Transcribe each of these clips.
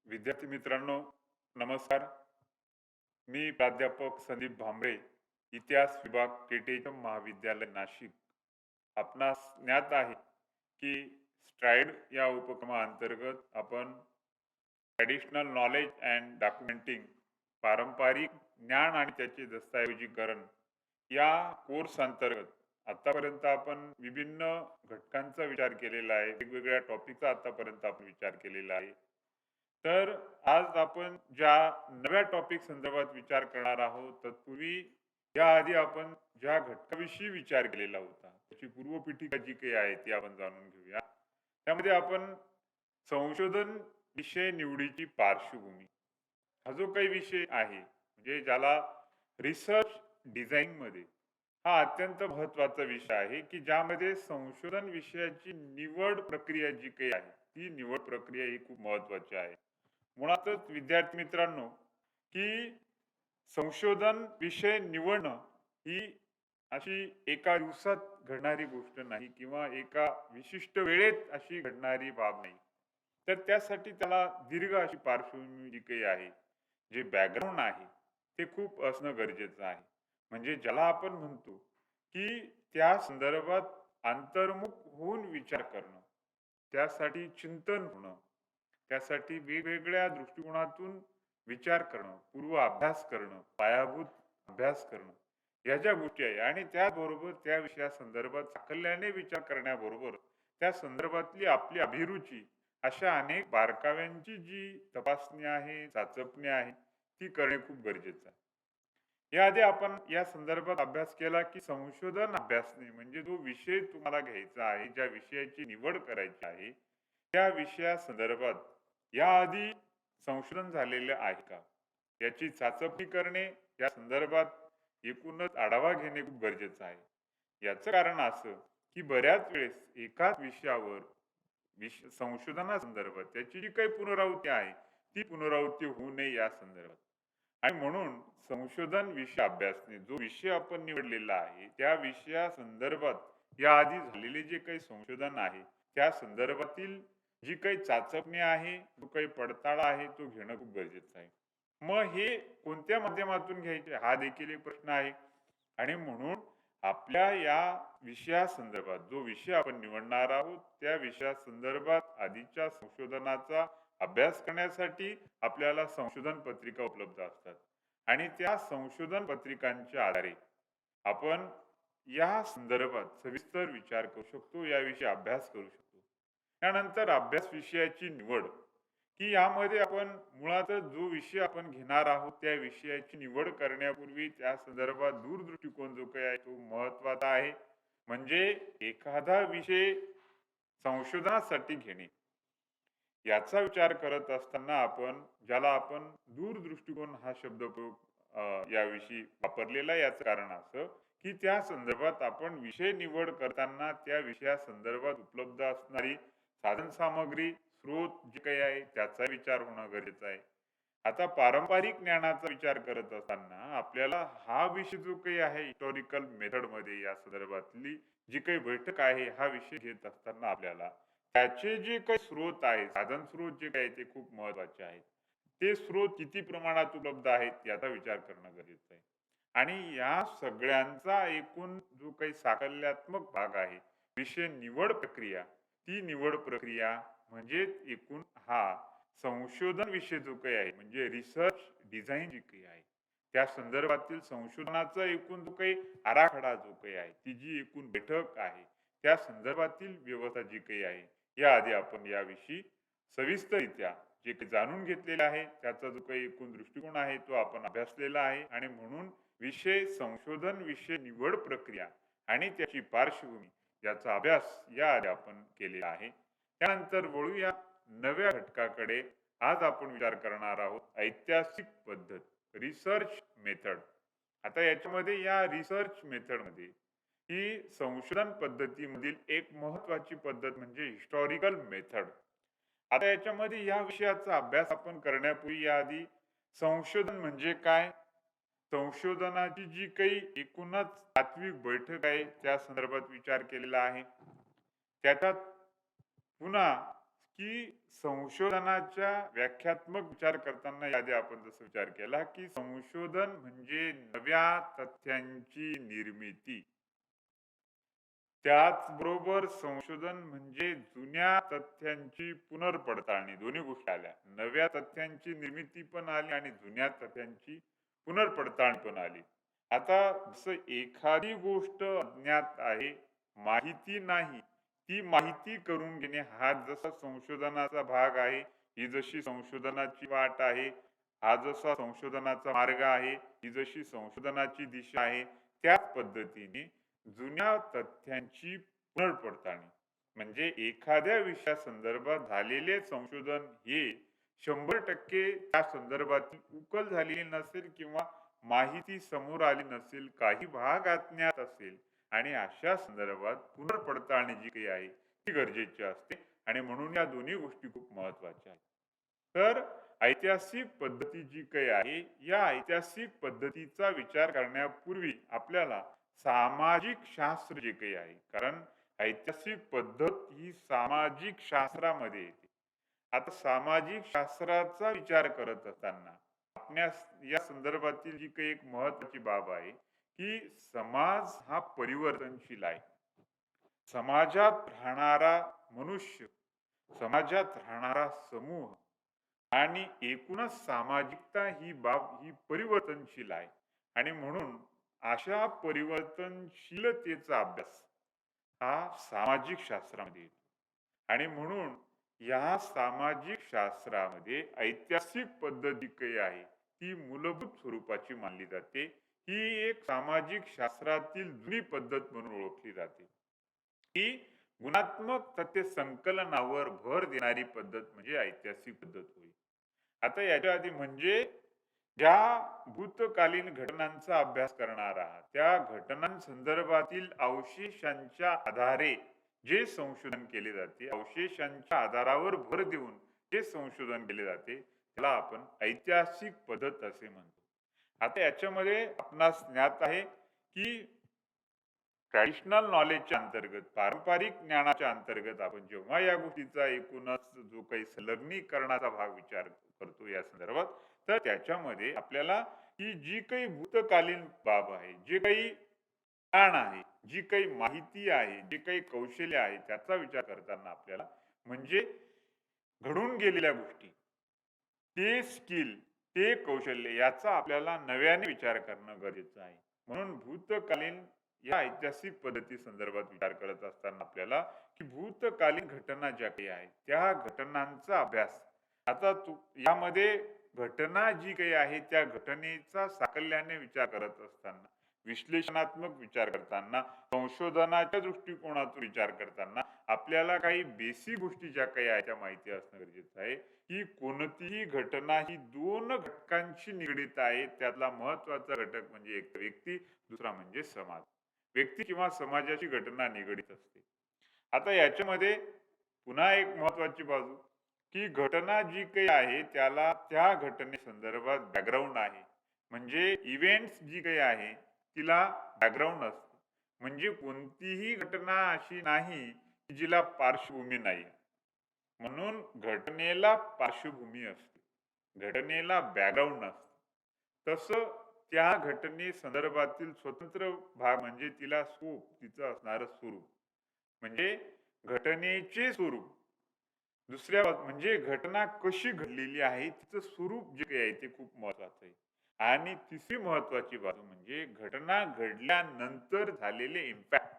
विद्यार्थी मित्रांनो, नमस्कार. मी प्राध्यापक संदीप भांबरे, इतिहास विभाग टीटीएचएम महाविद्यालय नाशिक. आपणास ज्ञात आहे की स्ट्राइड या उपक्रमाअंतर्गत आपण ट्रॅडिशनल नॉलेज अँड डॉक्युमेंटिंग, पारंपरिक ज्ञान आणि त्याचे दस्तऐवजीकरण या कोर्स अंतर्गत आतापर्यंत आपण विभिन्न घटकांचा विचार केलेला आहे. वेगवेगळ्या टॉपिकचा आतापर्यंत आपण विचार केलेला आहे. तर आज आपण ज्या नव्या टॉपिक संदर्भात विचार करणार आहोत, तत्पूर्वी याआधी आपण ज्या घटकाविषयी विचार केलेला होता, त्याची पूर्वपीठिका जी काही आहे ती आपण जाणून घेऊया. त्यामध्ये आपण संशोधन विषय निवडीची पार्श्वभूमी हा जो काही विषय आहे, म्हणजे ज्याला रिसर्च डिझाईनमध्ये हा अत्यंत महत्त्वाचा विषय आहे, की ज्यामध्ये संशोधन विषयाची निवड प्रक्रिया जी काही आहे, ती निवड प्रक्रिया ही खूप महत्त्वाची आहे. मुळातच विद्यार्थी मित्रांनो, की संशोधन विषय निवडणं ही अशी एका दिवसात घडणारी गोष्ट नाही किंवा एका विशिष्ट वेळेत अशी घडणारी बाब नाही. तर त्यासाठी त्याला दीर्घ अशी पार्श्वभूमी जी काही आहे, जे बॅकग्राऊंड आहे, ते खूप असणं गरजेचं आहे. म्हणजे ज्याला आपण म्हणतो, की त्या संदर्भात अंतर्मुख होऊन विचार करणं, त्यासाठी चिंतन होणं, त्यासाठी वेगवेगळ्या दृष्टिकोनातून विचार करणं, पूर्व अभ्यास करणं, पायाभूत अभ्यास करणं, ह्या ज्या गोष्टी आहे आणि त्याचबरोबर त्या विषयासंदर्भात साकल्याने विचार करण्याबरोबर त्या संदर्भातली आपली अभिरुची अशा अनेक बारकाव्यांची जी तपासणी आहे, चाचपणी आहे, ती करणे खूप गरजेचं आहे. याआधी आपण या संदर्भात अभ्यास केला, की संशोधन अभ्यासणे म्हणजे जो विषय तुम्हाला घ्यायचा आहे, ज्या विषयाची निवड करायची आहे, त्या विषयासंदर्भात याआधी संशोधन झालेले आहे का? याची चाचपणी करणे, या संदर्भात एकूणच आढावा घेणे खूप गरजेचं आहे. याचं कारण असं, की बऱ्याच वेळेस एकाच विषयावर संशोधनासंदर्भात त्याची जी काही पुनरावृत्ती आहे, ती पुनरावृत्ती होऊ नये या संदर्भात. आणि म्हणून संशोधन विषय अभ्यासणे जो विषय आपण निवडलेला आहे, त्या विषयासंदर्भात याआधी झालेले जे काही संशोधन आहे, त्या संदर्भातील जी काही चाचपणी आहे, जो काही पडताळा आहे, तो घेणं खूप गरजेचं आहे. मग हे कोणत्या माध्यमातून घ्यायचे हा देखील एक प्रश्न आहे. आणि म्हणून आपल्या या विषयासंदर्भात जो विषय आपण निवडणार आहोत, त्या विषयासंदर्भात आधीच्या संशोधनाचा अभ्यास करण्यासाठी आपल्याला संशोधन पत्रिका उपलब्ध असतात आणि त्या संशोधन पत्रिकांच्या आधारे आपण या संदर्भात सविस्तर विचार करू शकतो, याविषयी अभ्यास करू शकतो. त्यानंतर अभ्यास विषयाची निवड, की यामध्ये आपण मुळातच जो विषय आपण घेणार आहोत, त्या विषयाची निवड करण्यापूर्वी त्या संदर्भात दूरदृष्टिकोन जो काही आहे तो महत्वाचा आहे. म्हणजे एखादा विषय संशोधनासाठी घेणे, याचा विचार करत असताना आपण ज्याला आपण दूरदृष्टिकोन हा शब्दप्रयोग याविषयी वापरलेला आहे. याचं कारण असं, की त्या संदर्भात आपण विषय निवड करताना त्या विषयासंदर्भात उपलब्ध असणारी साधन सामग्री, स्रोत जे काही आहे त्याचा विचार होणं गरजेचं आहे. आता पारंपरिक ज्ञानाचा विचार करत असताना आपल्याला हा विषय जो काही आहे हिस्टॉरिकल मेथडमध्ये या संदर्भातली जी काही बैठक आहे, हा विषय घेत असताना आपल्याला त्याचे जे काही स्रोत आहे, साधन स्रोत जे काही ते खूप महत्वाचे आहेत. ते स्रोत किती प्रमाणात उपलब्ध आहेत याचा विचार करणं गरजेचं आहे. आणि या सगळ्यांचा एकूण जो काही साकल्यात्मक भाग आहे, विषय निवड प्रक्रिया, ती निवड प्रक्रिया म्हणजे एकूण हा संशोधन विषय जो काही आहे, म्हणजे रिसर्च डिझाईन जी काही आहे, त्या संदर्भातील संशोधनाचा एकूण जो काही आराखडा जो काही आहे, ती जी एकूण बैठक आहे, त्या संदर्भातील व्यवस्था जी काही आहे, याआधी आपण याविषयी सविस्तररित्या जे काही जाणून घेतलेलं आहे, त्याचा जो काही एकूण दृष्टिकोन आहे तो आपण अभ्यासलेला आहे. आणि म्हणून विषय संशोधन विषय निवड प्रक्रिया आणि त्याची पार्श्वभूमी याचा अभ्यास याआधी आपण केलेला आहे. त्यानंतर वळूया नव्या घटकाकडे. आज आपण विचार करणार आहोत ऐतिहासिक पद्धत, रिसर्च मेथड. आता याच्यामध्ये या रिसर्च मेथडमध्ये ही संशोधन पद्धतीमधील एक महत्वाची पद्धत म्हणजे हिस्टॉरिकल मेथड. आता याच्यामध्ये या विषयाचा अभ्यास आपण करण्यापूर्वी याआधी संशोधन म्हणजे काय, संशोधनाची जी काही एकूणच तात्विक बैठक आहे त्या संदर्भात विचार केलेला आहे. त्याच्यात पुन्हा की संशोधनाच्या व्याख्यात्मक विचार करताना याआधी आपण जसं विचार केला, की संशोधन म्हणजे नव्या तथ्यांची निर्मिती. त्याचबरोबर संशोधन म्हणजे जुन्या तथ्यांची पुनर्पडताळणी. दोन्ही गोष्टी आल्या. नव्या तथ्यांची निर्मिती पण आली आणि जुन्या तथ्यांची पुनर्पडताळणी पण आली. आता जसं एखादी गोष्ट अज्ञात आहे, माहिती नाही, ती माहिती करून घेणे हा जसा संशोधनाचा भाग आहे, ही जशी संशोधनाची वाट आहे, हा जसा संशोधनाचा मार्ग आहे, ही जशी संशोधनाची दिशा आहे, त्याच पद्धतीने जुन्या तथ्यांची पुनर्पडताळणी म्हणजे एखाद्या विषयासंदर्भात झालेले संशोधन हे 100% त्या संदर्भातील उकल झालेली नसेल किंवा माहिती समोर आली नसेल, काही भाग अज्ञात असेल आणि अशा संदर्भात पुनर्पडताळणी जी काही आहे ती गरजेची असते आणि म्हणून या दोन्ही गोष्टी खूप महत्वाच्या आहेत. तर ऐतिहासिक पद्धती जी काही आहे, या ऐतिहासिक पद्धतीचा विचार करण्यापूर्वी आपल्याला सामाजिक शास्त्र जे काही आहे, कारण ऐतिहासिक पद्धत ही सामाजिक शास्त्रामध्ये येते. आता सामाजिक शास्त्राचा विचार करत असताना आपल्या या संदर्भातील जी काही एक महत्वाची बाब आहे, की समाज हा परिवर्तनशील आहे. समाजात राहणारा मनुष्य, समाजात राहणारा समूह आणि एकूणच सामाजिकता ही बाब ही परिवर्तनशील आहे आणि म्हणून अशा परिवर्तनशीलतेचा अभ्यास हा सामाजिक शास्त्रामध्ये येतो आणि म्हणून या सामाजिक शास्त्रामध्ये ऐतिहासिक पद्धत जी काही आहे ती मूलभूत स्वरूपाची मानली जाते. ही एक सामाजिक शास्त्रातील जुनी पद्धत म्हणून ओळखली जाते. ही गुणात्मक तथ्य संकलनावर भर देणारी पद्धत म्हणजे ऐतिहासिक पद्धत होईल. आता याच्या आधी म्हणजे ज्या भूतकालीन घटनांचा अभ्यास करणार आहात त्या घटनांसंदर्भातील अवशेषांच्या आधारे जे संशोधन केले जाते, अवशेषांच्या आधारावर भर देऊन जे संशोधन केले जाते त्याला आपण ऐतिहासिक पद्धत असे म्हणतो. आता याच्यामध्ये आपणास ज्ञात आहे की ट्रॅडिशनल नॉलेजच्या अंतर्गत, पारंपरिक ज्ञानाच्या अंतर्गत आपण जेव्हा या गोष्टीचा एकूणच जो काही संलग्नीकरणाचा भाग विचार करतो या संदर्भात, तर त्याच्यामध्ये आपल्याला ही जी काही भूतकालीन बाब आहे, जे काही ज्ञान आहे, जी काही माहिती आहे, जे काही कौशल्य आहे, त्याचा विचार करताना आपल्याला म्हणजे घडून गेलेल्या गोष्टी, ते स्किल, ते कौशल्य याचा आपल्याला नव्याने विचार करणं गरजेचं आहे. म्हणून भूतकालीन या ऐतिहासिक पद्धती संदर्भात विचार करत असताना आपल्याला की भूतकालीन घटना ज्या काही आहेत त्या घटनांचा अभ्यास, आता यामध्ये घटना जी काही आहे त्या घटनेचा साकल्याने विचार करत असताना, विश्लेषणात्मक विचार करताना, संशोधनाच्या दृष्टिकोनातून विचार करताना आपल्याला काही बेसिक गोष्टी ज्या काही आहेत त्या माहिती असणं गरजेचं आहे. की कोणतीही घटना ही दोन घटकांशी निगडीत आहे. त्यातला महत्वाचा घटक म्हणजे एक व्यक्ती, दुसरा म्हणजे समाज. व्यक्ती किंवा समाजाची घटना निगडीत असते. आता याच्यामध्ये पुन्हा एक महत्वाची बाजू की घटना जी काही आहे त्याला त्या घटनेसंदर्भात बॅकग्राऊंड आहे. म्हणजे इव्हेंट्स जी काही आहे तिला बॅकग्राऊंड असते. म्हणजे कोणतीही घटना अशी नाही की जिला पार्श्वभूमी नाही. म्हणून घटनेला पार्श्वभूमी असते, घटनेला बॅकग्राऊंड नसते. तसं त्या घटने संदर्भातील स्वतंत्र भाग म्हणजे तिला स्वरूप, तिचं असणारं स्वरूप म्हणजे घटनेचे स्वरूप. दुसऱ्या म्हणजे घटना कशी घडलेली आहे तिचं स्वरूप जे काही आहे ते खूप महत्वाचं आहे. आणि तिसरी महत्वाची बाजू म्हणजे घटना घडल्यानंतर झालेले इम्पॅक्ट,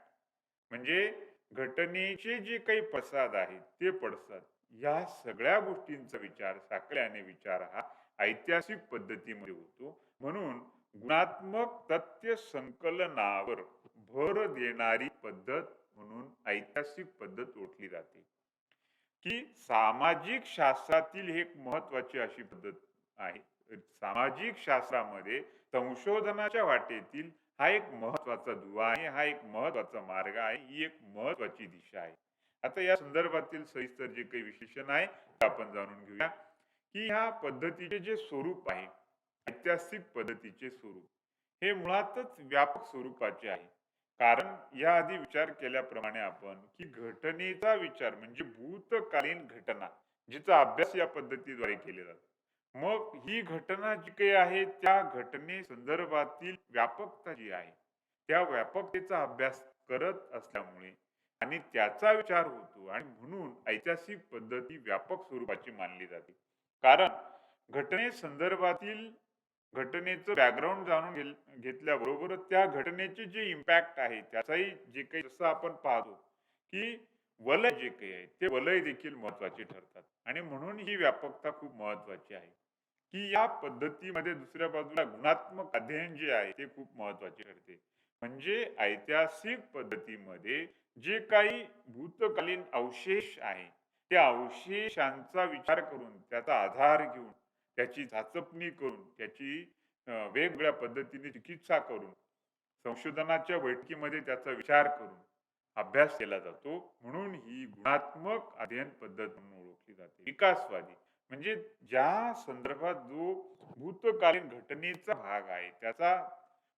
म्हणजे घटनेचे जे काही पडसाद आहेत ते पडसाद, या सगळ्या गोष्टींचा विचार साकल्याने विचार हा ऐतिहासिक पद्धतीमध्ये होतो. म्हणून गुणात्मक तथ्य संकलनावर भर देणारी पद्धत म्हणून ऐतिहासिक पद्धत ओळखली जाते. की सामाजिक शास्त्रातील एक महत्वाची अशी पद्धत आहे. सामाजिक शास्त्रामध्ये संशोधनाच्या वाटेतील हा एक महत्वाचा दुवा आहे, हा एक महत्वाचा मार्ग आहे, ही एक महत्वाची दिशा आहे. आता या संदर्भातील सविस्तर जे काही विश्लेषण आहे ते आपण जाणून घेऊया की ह्या पद्धतीचे जे स्वरूप आहे, ऐतिहासिक पद्धतीचे स्वरूप हे मुळातच व्यापक स्वरूपाचे आहे. कारण याआधी विचार केल्याप्रमाणे आपण की घटनेचा विचार म्हणजे भूतकालीन घटना जिचा अभ्यास या पद्धतीद्वारे केला जातो. मग ही घटना जी काही आहे त्या घटने संदर्भातील व्यापकता जी आहे त्या व्यापकतेचा अभ्यास करत असल्यामुळे आणि त्याचा विचार होतो आणि म्हणून ऐतिहासिक पद्धती व्यापक स्वरूपाची मानली जाते. कारण घटनेसंदर्भातील घटनेचं बॅकग्राऊंड जाणून घेतल्याबरोबरच त्या घटनेचे जे इम्पॅक्ट आहे त्याचाही जे काही जसं आपण पाहतो की वलय जे काही आहे ते वलय देखील महत्वाचे ठरतात आणि म्हणून ही व्यापकता खूप महत्वाची आहे की या पद्धतीमध्ये दुसऱ्या बाजूला गुणात्मक अध्ययन जे आहे ते खूप महत्वाचे ठरते. म्हणजे ऐतिहासिक पद्धतीमध्ये जे काही भूतकालीन अवशेष आहे त्या अवशेषांचा विचार करून त्याचा आधार घेऊन त्याची चाचपणी करून त्याची वेगवेगळ्या पद्धतीने चिकित्सा करून संशोधनाच्या बैठकीमध्ये त्याचा विचार करून अभ्यास केला जातो. म्हणून ही गुणात्मक अध्ययन पद्धत म्हणून ओळखली जाते. विकासवादी म्हणजे ज्या संदर्भात जो भूतकालीन घटनेचा भाग आहे त्याचा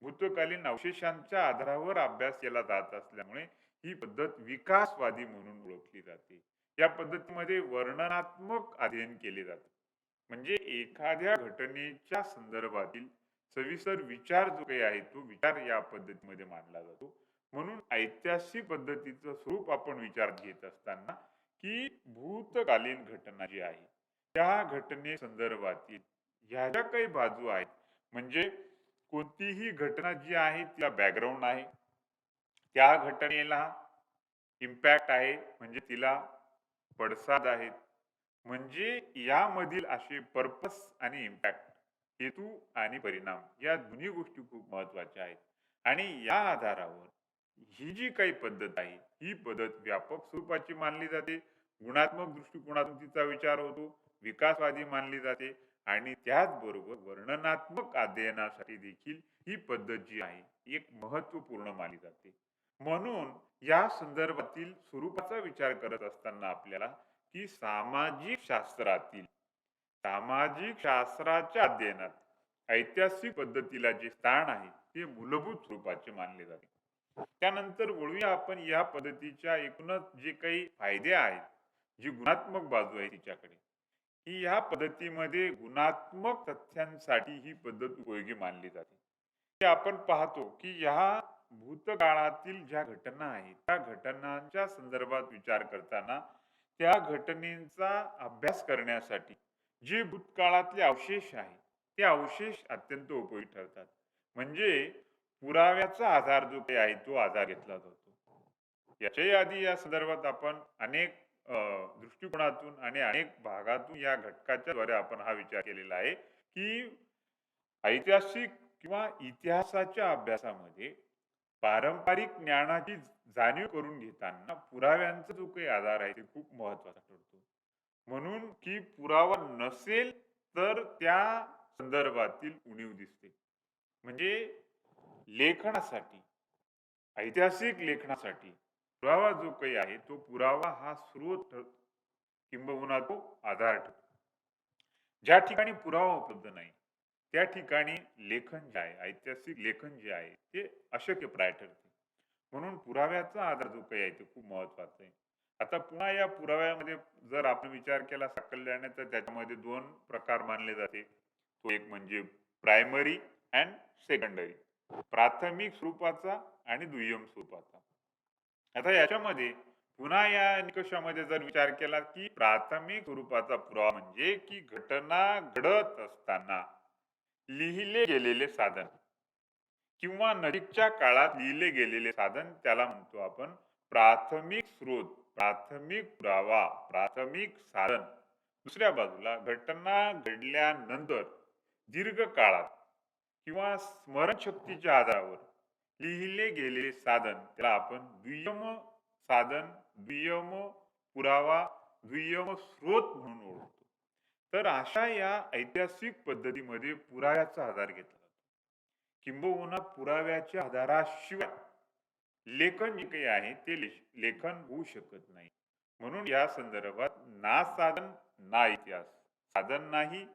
भूतकालीन अवशेषांच्या आधारावर अभ्यास केला जात असल्यामुळे ही पद्धत विकासवादी म्हणून ओळखली जाते. या पद्धतीमध्ये वर्णनात्मक अध्ययन केले जाते. म्हणजे एखाद्या घटनेच्या संदर्भातील सविस्तर विचार जो काही आहे तो विचार या पद्धतीमध्ये मांडला जातो. म्हणून ऐतिहासिक पद्धतीचं स्वरूप आपण विचारात घेत असताना की भूतकालीन घटना जी आहे त्या घटने संदर्भातील ह्या ज्या काही बाजू आहेत म्हणजे कोणतीही घटना जी आहे तिला बॅकग्राऊंड आहे, त्या घटनेला इम्पॅक्ट आहे म्हणजे तिला पडसाद आहेत, म्हणजे यामधील असे पर्पस आणि इम्पॅक्ट, हेतू आणि परिणाम या दोन्ही गोष्टी खूप महत्वाच्या आहेत. आणि या आधारावर ही जी काही पद्धत आहे ही पद्धत व्यापक स्वरूपाची मानली जाते. गुणात्मक दृष्टिकोनातून तिचा विचार होतो, विकासवादी मानली जाते आणि त्याचबरोबर वर्णनात्मक अध्ययनासाठी देखील ही पद्धत जी आहे एक महत्वपूर्ण मानली जाते. म्हणून या संदर्भातील स्वरूपाचा विचार करत असताना आपल्याला की सामाजिक शास्त्राच्या अध्ययनात ऐतिहासिक पद्धतीला जे स्थान आहे ते मूलभूत स्वरूपाचे मानले जाते. त्यानंतर वळूया आपण या पद्धतीच्या एकूणच जे काही फायदे आहेत, जी गुणात्मक बाजू आहे तिच्याकडे, की या पद्धतीमध्ये गुणात्मक तथ्यांसाठी ही पद्धत उपयोगी मानली जाते. ते आपण पाहतो की ह्या भूतकाळातील ज्या घटना आहेत त्या घटनांच्या संदर्भात विचार करताना त्या घटनेचा अभ्यास करण्यासाठी जे भूतकाळातले अवशेष आहे ते अवशेष अत्यंत उपयोगी ठरतात. म्हणजे पुराव्याचा आधार जो काही आहे तो आधार घेतला जातो. याच्याही आधी या संदर्भात आपण अनेक दृष्टिकोनातून आणि अनेक भागातून या घटकाच्या द्वारे आपण हा विचार केलेला आहे की ऐतिहासिक किंवा इतिहासाच्या अभ्यासामध्ये पारंपरिक ज्ञानाची जाणीव करून घेताना पुराव्यांचा जो काही आधार आहे ते खूप महत्वाचा ठरतो. म्हणून की पुरावा नसेल तर त्या संदर्भातील उणीव दिसते. म्हणजे लेखनासाठी, ऐतिहासिक लेखनासाठी पुरावा जो काही आहे तो पुरावा हा स्रोत किंबहुना तो आधार ठरतो. ज्या ठिकाणी पुरावा उपलब्ध नाही त्या ठिकाणी लेखन जे आहे ऐतिहासिक लेखन जे आहे ते अशक्यप्राय ठरते. म्हणून पुराव्याचा आधार जो काही आहे ते खूप महत्वाचा आहे. आता पुन्हा या पुराव्यामध्ये जर आपण विचार केला साकल्याने तर त्याच्यामध्ये दोन प्रकार मानले जाते. तो एक म्हणजे प्रायमरी अँड सेकंडरी, प्राथमिक स्वरूपाचा आणि दुय्यम स्वरूपाचा. आता याच्यामध्ये पुन्हा या निकषामध्ये जर विचार केला की प्राथमिक स्वरूपाचा पुरावा म्हणजे की घटना घडत असताना लिहिले गेलेले साधन किंवा नजीकच्या काळात लिहिले गेलेले साधन त्याला म्हणतो आपण प्राथमिक स्रोत, प्राथमिक पुरावा, प्राथमिक साधन. दुसऱ्या बाजूला घटना घडल्यानंतर दीर्घ काळात किंवा स्मरणशक्तीच्या आधारावर लिहिले गेलेले साधन त्याला आपण दुय्यम साधन, दुय्यम पुरावा, दुय्यम स्रोत म्हणून ओळखतो. तर अशा या ऐतिहासिक पद्धतीमध्ये पुराव्याचा आधार घेतला जातो. किंबहुना पुराव्याच्या आधाराशिवाय लेखन जे काही आहे ते लेखन होऊ शकत नाही. म्हणून या संदर्भात ना साधन ना इतिहास, साधन नाही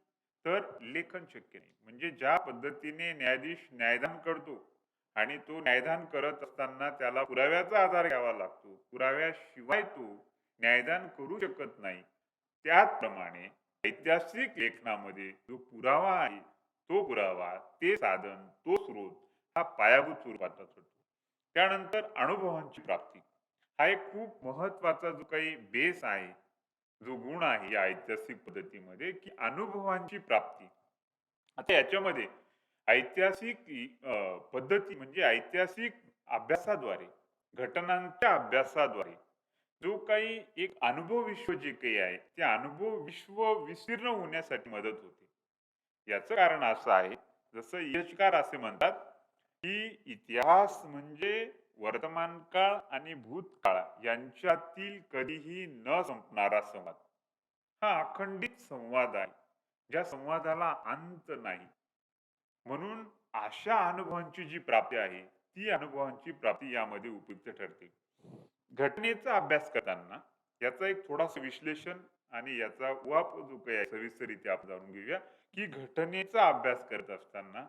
तर लेखन शक्य नाही. म्हणजे ज्या पद्धतीने न्यायाधीश न्यायदान करतो आणि तो न्यायदान करत असताना त्याला पुराव्याचा आधार घ्यावा लागतो. पुराव्याशिवाय तो न्यायदान करू शकत नाही. त्याचप्रमाणे ऐतिहासिक लेखनामध्ये जो पुरावा आहे, तो पुरावा, ते साधन, तो स्रोत हा पायाभूत स्वरूपाचा असतो. त्यानंतर अनुभवांची प्राप्ती हा एक खूप महत्वाचा जो काही बेस आहे, जो गुण आहे या ऐतिहासिक पद्धतीमध्ये, की अनुभवांची प्राप्ती. आता याच्यामध्ये ऐतिहासिक पद्धती म्हणजे ऐतिहासिक अभ्यासाद्वारे, घटनांच्या अभ्यासाद्वारे जो काही एक अनुभव विश्व जे काही आहे, ते अनुभव विश्व विस्तीर्ण होण्यासाठी मदत होते. याचं कारण असं आहे, जसं इतिहासकार असे म्हणतात, की इतिहास म्हणजे वर्तमान काळ आणि भूतकाळ यांच्यातील कधीही न संपणारा संवाद. हा अखंडित संवाद आहे, ज्या संवादाला अंत नाही. म्हणून अशा अनुभवांची जी प्राप्ती आहे, ती अनुभवांची प्राप्ती यामध्ये उपयुक्त ठरते. घटनेचा अभ्यास करताना याचा एक थोडासा विश्लेषण आणि याचा वाप जो काही आहे सविस्तररित्या आपण जाणून घेऊया, की घटनेचा अभ्यास करत असताना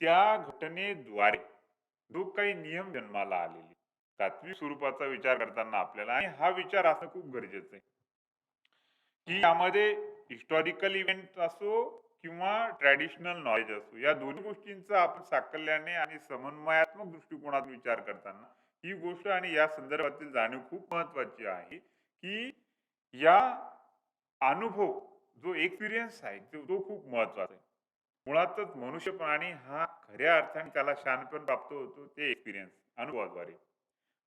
त्या घटनेद्वारे जो काही नियम जन्माला आलेले, तात्विक स्वरूपाचा विचार करताना आपल्याला, आणि हा विचार असणं खूप गरजेचं आहे, की यामध्ये हिस्टॉरिकल इव्हेंट असो किंवा ट्रॅडिशनल नॉलेज असो, या दोन्ही गोष्टींचा आपण साकल्याने आणि समन्वयात्मक दृष्टिकोनातून विचार करताना ही गोष्ट आणि या संदर्भातील जाणीव खूप महत्वाची आहे, की या अनुभव जो एक्सपिरियन्स आहे तो खूप महत्वाचा आहे. मुळातच मनुष्य प्राणी हा खऱ्या अर्थाने त्याला शहाणपण प्राप्त होतो ते एक्सपिरियन्स अनुभवाद्वारे.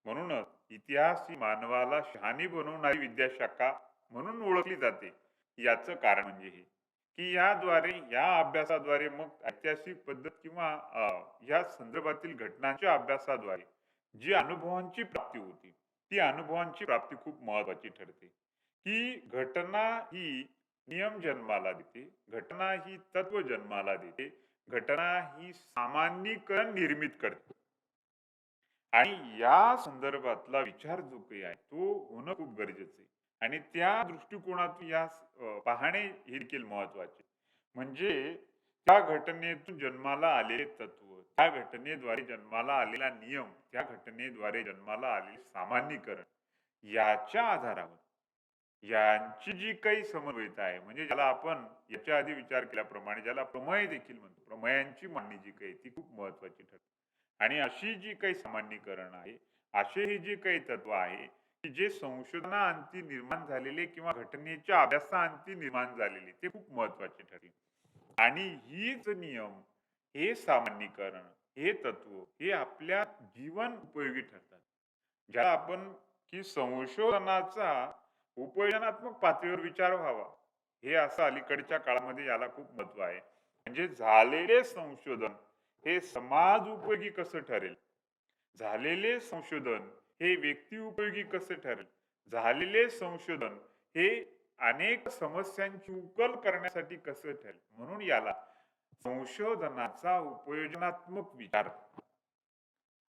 म्हणूनच इतिहास ही मानवाला शहाणी बनवणारी विद्याशाखा म्हणून ओळखली जाते. याचं कारण म्हणजे हे, की याद्वारे, या अभ्यासाद्वारे, मग ऐतिहासिक पद्धत किंवा या संदर्भातील घटनांच्या अभ्यासाद्वारे जी अनुभवांची प्राप्ती होती, ती अनुभवांची प्राप्ती खूप महत्वाची ठरते. ही घटना ही नियम जन्माला देते, घटना ही तत्व जन्माला देते, घटना ही सामान्यीकरण निर्मित करते. आणि या संदर्भातला विचार जो काही आहे तो होणं खूप गरजेचं आहे. आणि त्या दृष्टिकोनातून या पाहणे हे देखील महत्वाचे. म्हणजे त्या घटनेतून जन्माला आलेले तत्व, त्या घटनेद्वारे जन्माला आलेला नियम, त्या घटनेद्वारे जन्माला आलेले सामान्यीकरण, याच्या आधारावर यांची जी काही समन्वयता आहे, म्हणजे ज्याला आपण याच्या आधी विचार केल्याप्रमाणे ज्याला प्रमेय देखील म्हणतो, प्रमेयांची मांडणी जी काही ती खूप महत्वाची ठरते. आणि अशी जी काही सामान्यीकरण आहे, असे हे जे काही तत्व आहे, की जे संशोधनाअंती निर्माण झालेले किंवा घटनेच्या अभ्यासाअंती निर्माण झालेले, ते खूप महत्वाचे ठरले. आणि हीच नियम, हे सामान्यीकरण, हे तत्व, हे आपल्या जीवन उपयोगी ठरतात. ज्याला आपण, की संशोधनाचा उपयोजनात्मक पातळीवर विचार व्हावा, हे असं अलीकडच्या काळामध्ये याला खूप महत्व आहे. म्हणजे झालेले संशोधन हे समाज उपयोगी कसं ठरेल, झालेले संशोधन हे व्यक्ती उपयोगी कसे ठरेल, झालेले संशोधन हे अनेक समस्यांची उकल करण्यासाठी कसं ठरेल, म्हणून याला संशोधनाचा उपयोजनात्मक विचार,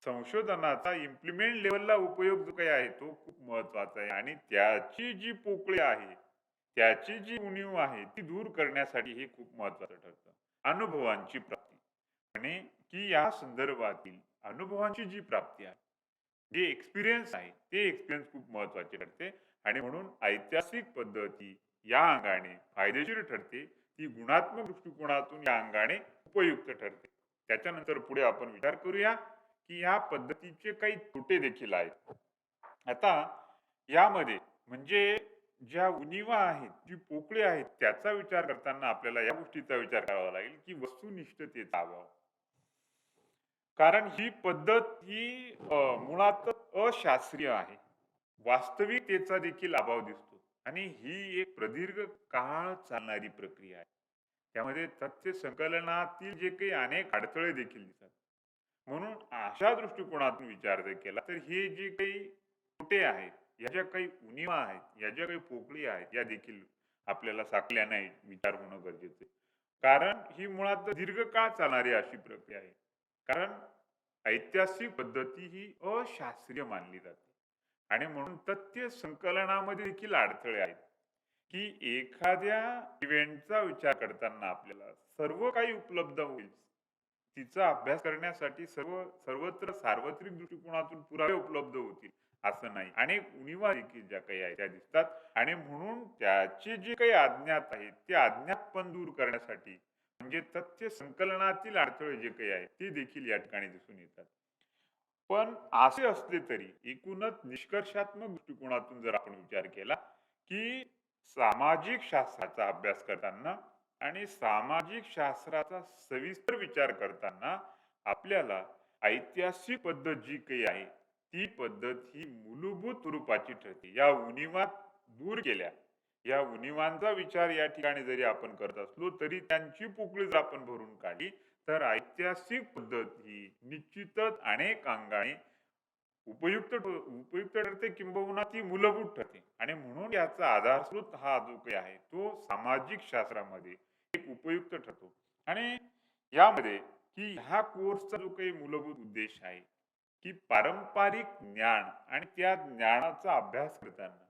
संशोधनाचा इम्प्लिमेंट लेवलला उपयोग जो काही आहे तो खूप महत्वाचा आहे. आणि त्याची जी पोकळी आहे, त्याची जी उणीव आहे ती दूर करण्यासाठी हे खूप महत्वाचं ठरतं. अनुभवांची प्राप्ती आणि, की या संदर्भातील अनुभवांची जी प्राप्ती आहे, जे एक्सपिरियन्स आहे, ते एक्सपिरियन्स खूप महत्वाचे ठरते. आणि म्हणून ऐतिहासिक पद्धती या अंगाने फायदेशीर ठरते, ती गुणात्मक दृष्टिकोनातून या अंगाने उपयुक्त ठरते. त्याच्यानंतर पुढे आपण विचार करूया, की या पद्धतीचे काही तोटे देखील आहेत. आता यामध्ये म्हणजे ज्या उणिवा आहेत, जी पोकळी आहेत, त्याचा विचार करताना आपल्याला या गोष्टीचा विचार करावा लागेल, की वस्तुनिष्ठतेचा अभाव. कारण ही पद्धत ही मुळातच अशास्त्रीय आहे. वास्तविकतेचा देखील अभाव दिसतो आणि ही एक प्रदीर्घ काळ चालणारी प्रक्रिया आहे. त्यामध्ये तथ्य संकलनातील जे काही अनेक अडथळे देखील दिसतात. म्हणून अशा दृष्टिकोनातून विचार जर केला तर हे जे काही तोटे आहेत, या ज्या काही उणिवा आहेत, या ज्या काही पोकळी आहेत, या देखील आपल्याला साकल्याने विचार होणं गरजेचं आहे. कारण ही मुळात दीर्घकाळ चालणारी अशी प्रक्रिया आहे. कारण ऐतिहासिक पद्धती ही अशास्त्रीय मानली जाते. आणि म्हणून तथ्य संकलनामध्ये देखील अडथळे आहेत, की एखाद्या इव्हेंटचा विचार करताना आपल्याला सर्व काही उपलब्ध होईल, तिचा अभ्यास करण्यासाठी सर्वत्र सार्वत्रिक दृष्टिकोनातून पुरावे उपलब्ध होतील असं नाही. अनेक उणिवा देखील ज्या काही आहेत त्या दिसतात आणि म्हणून त्याचे जे काही अज्ञात आहेत ते अज्ञात पण दूर करण्यासाठी म्हणजे तथ्य संकलनातील अडथळे जे काही आहेत ते देखील या ठिकाणी दिसून येतात. पण असे असले तरी एकूणच निष्कर्षात्मक दृष्टिकोनातून जर आपण विचार केला की सामाजिक शास्त्राचा अभ्यास करताना आणि सामाजिक शास्त्राचा सविस्तर विचार करताना आपल्याला ऐतिहासिक पद्धत जी काही आहे ती पद्धत ही मूलभूत स्वरूपाची ठरते. या उणिवा दूर केल्या, या उणिवांचा विचार या ठिकाणी जरी आपण करत असलो तरी त्यांची पोकळी जर आपण भरून काढली तर ऐतिहासिक पद्धत ही निश्चितच अनेक अंगाने उपयुक्त ठरते किंबहुना ती मूलभूत ठरते आणि म्हणून याचा आधारस्रोत हा जो काही आहे तो सामाजिक शास्त्रामध्ये एक उपयुक्त ठरतो. आणि यामध्ये की ह्या कोर्सचा जो काही मूलभूत उद्देश आहे की पारंपरिक ज्ञान आणि त्या ज्ञानाचा अभ्यास करताना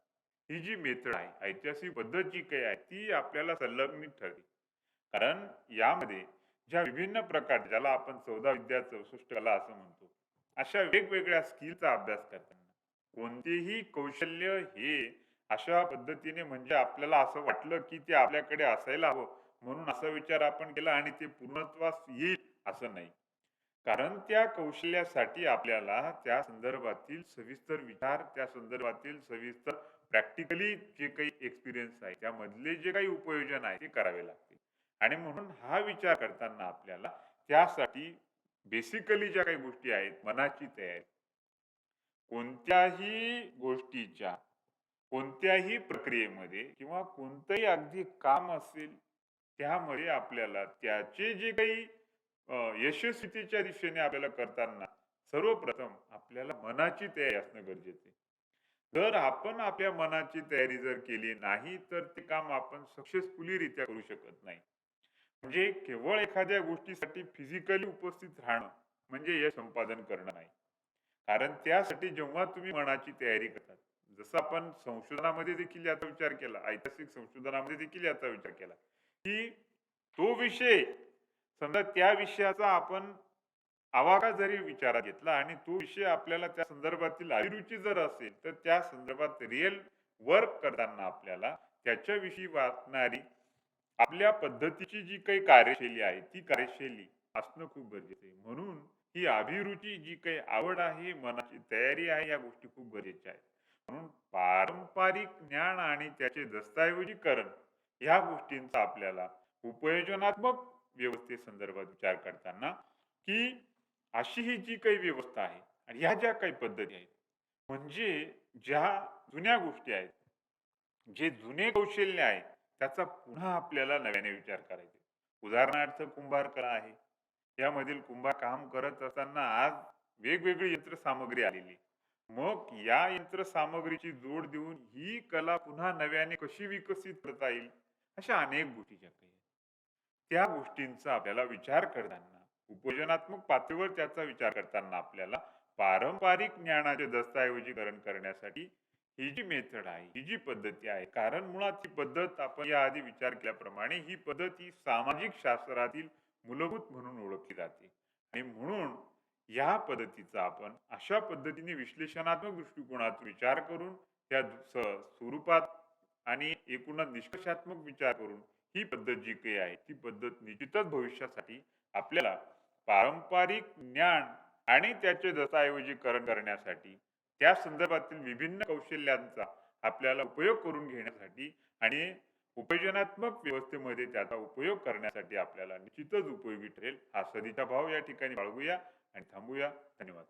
ही जी मेथड आहे ऐतिहासिक पद्धत जी काही आहे ती आपल्याला संलग्नित ठरते. कारण यामध्ये ज्या विभिन्न प्रकार ज्याला आपण 14 विद्या 64 कला असं म्हणतो अशा वेगवेगळ्या स्किलचा अभ्यास करताना कोणतेही कौशल्य हे अशा पद्धतीने म्हणजे आपल्याला असं वाटलं की ते आपल्याकडे असायला हवं म्हणून असा विचार आपण केला आणि ते पूर्णत्वास येईल असं नाही. कारण त्या कौशल्यासाठी आपल्याला त्या संदर्भातील सविस्तर विचार त्या संदर्भातील सविस्तर प्रॅक्टिकली जे काही एक्सपिरियन्स आहे त्यामधले जे काही उपयोजन आहे ते करावे लागते. आणि म्हणून हा विचार करताना आपल्याला त्यासाठी बेसिकली ज्या काही गोष्टी आहेत मनाची तयारी कोणत्याही गोष्टीच्या कोणत्याही प्रक्रियेमध्ये किंवा कोणतंही अगदी काम असेल त्यामध्ये आपल्याला त्याचे जे काही यशस्वीतेच्या दिशेने आपल्याला करताना सर्वप्रथम आपल्याला मनाची तयारी असणं गरजेचं आहे. जर आपण आपल्या मनाची तयारी जर केली नाही तर ते काम आपण सक्सेसफुली रित्या करू शकत नाही. म्हणजे केवळ एखाद्या गोष्टीसाठी फिजिकली उपस्थित राहणं म्हणजे यश संपादन करणं नाही. कारण त्यासाठी जेव्हा तुम्ही मनाची तयारी करतात जसं आपण संशोधनामध्ये देखील याचा विचार केला ऐतिहासिक संशोधनामध्ये देखील याचा विचार केला की तो विषय समजा त्या विषयाचा आपण आवाका जरी विचारात घेतला आणि तो विषय आपल्याला त्या संदर्भातील अभिरुची जर असेल तर त्या संदर्भात रिअल वर्क करताना आपल्याला त्याच्याविषयी वाचणारी आपल्या पद्धतीची जी काही कार्यशैली आहे ती कार्यशैली असणं खूप गरजेचं आहे. म्हणून ही अभिरुची जी काही आवड आहे मनाची तयारी आहे या गोष्टी खूप गरजेच्या आहेत. म्हणून पारंपरिक ज्ञान आणि त्याचे दस्तऐवजीकरण या गोष्टींचा आपल्याला उपयोजनात्मक व्यवस्थेसंदर्भात विचार करताना की अशी ही जी काही व्यवस्था आहे आणि ह्या ज्या काही पद्धती आहेत म्हणजे ज्या जुन्या गोष्टी आहेत जे जुने कौशल्य आहे त्याचा पुन्हा आपल्याला नव्याने विचार करायचा आहे. उदाहरणार्थ कुंभार कला आहे. यामधील कुंभार काम करत असताना आज वेगवेगळी यंत्रसामग्री आलेली. मग या यंत्रसामग्रीची जोड देऊन ही कला पुन्हा नव्याने कशी विकसित करता येईल अशा अनेक गोष्टी ज्या काही आहेत. त्या गोष्टींचा आपल्याला विचार करताना उपयोजनात्मक पातळीवर त्याचा विचार करताना आपल्याला पारंपरिक ज्ञानाचे दस्तऐवजीकरण करण्यासाठी ही जी मेथड आहे ही जी पद्धती आहे कारण मुळात ही पद्धत आपण याआधी विचार केल्याप्रमाणे ही पद्धत ही सामाजिक शास्त्रातील मूलभूत म्हणून ओळखली जाते. आणि म्हणून या पद्धतीचा आपण अशा पद्धतीने विश्लेषणात्मक दृष्टिकोनातून विचार करून त्या स्वरूपात आणि एकूणच निष्कर्षात्मक विचार करून ही पद्धत जी काही आहे ती पद्धत निश्चितच भविष्यासाठी आपल्याला पारंपरिक ज्ञान आणि त्याचे दस्तऐवजीकरण करण्यासाठी त्या संदर्भातील विभिन्न कौशल्यांचा आपल्याला उपयोग करून घेण्यासाठी आणि उपयोजनात्मक व्यवस्थेमध्ये त्याचा उपयोग करण्यासाठी आपल्याला निश्चितच उपयोगी ठरेल हा सदिच्छा भाव या ठिकाणी बाळगूया आणि थांबूया. धन्यवाद.